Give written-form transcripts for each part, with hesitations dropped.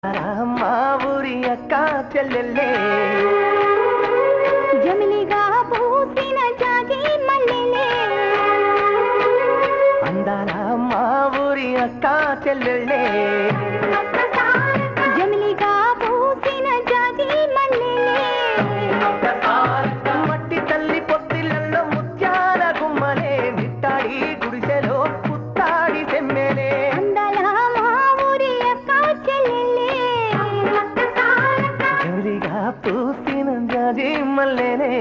మా ఊరి అక్క చెల్లెల్లే జమిలిగా పూసిన జాజి మల్లెలే అందాల మా ఊరి అక్క చెల్లెల్లే జమిలిగా పూసిన జాజి మల్లెలే మట్టి తల్లి పొత్తిళ్ళల్లో ముత్యాల గుమ్మలే నిట్టాడి గుడిసెలో పుత్తాడి తెమ్మెలే అందాల మా ఊరి అక్క చెల్లెలే జమిలిగా పూసిన జాజి మల్లెలే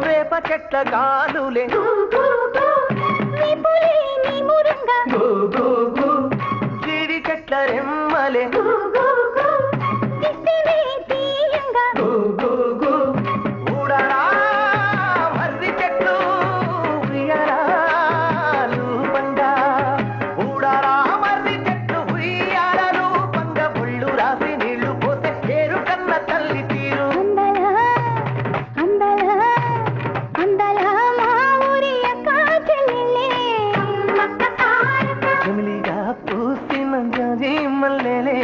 వేప చెట్ల గాలులే విపులే నీ మురుంగా జీడి చెట్ల రెమ్మలే కిస్తివే తీయంగా ఊడరా మర్రి చెట్లు ఉయ్యారాలు పండా ఊడరా మర్రి చెట్లు ఉయ్యాలలు పండ ఒళ్ళు రాసి నీళ్లు పోతే ఏరు కన్న తల్లి తీరు అందాల అందాల మా ఊరి అక్క చెల్లెలే జమిలిగా పూసిన జాజి మల్లెలే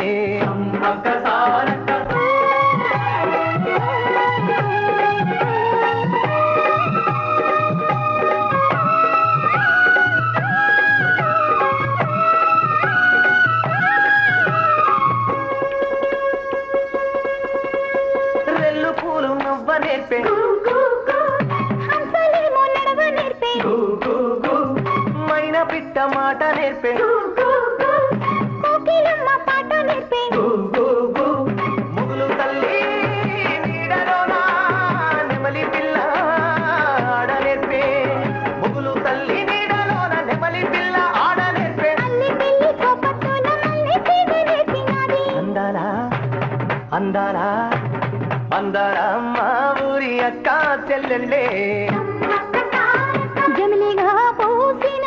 రెల్లు పూలు నవ్వ నేర్పే హంసలేమో నడవ నేర్పే మైన పిట్ట మాట నేర్పే కోకిలమ్మ పాట నేర్పే ముగులు తల్లి నీడలోన నెమలి పిల్ల ఆడ నేర్పే ముగులు తల్లి నీడలోన నెమలి పిల్ల ఆడ నేర్పే అల్లి పిల్లి కోపట్టున మళ్ళీ తీగ నేర్పినది అందాలా అందాలా అందాలా మా ఊరి అక్క చెల్లెల్లే జమిలిగా పూసిన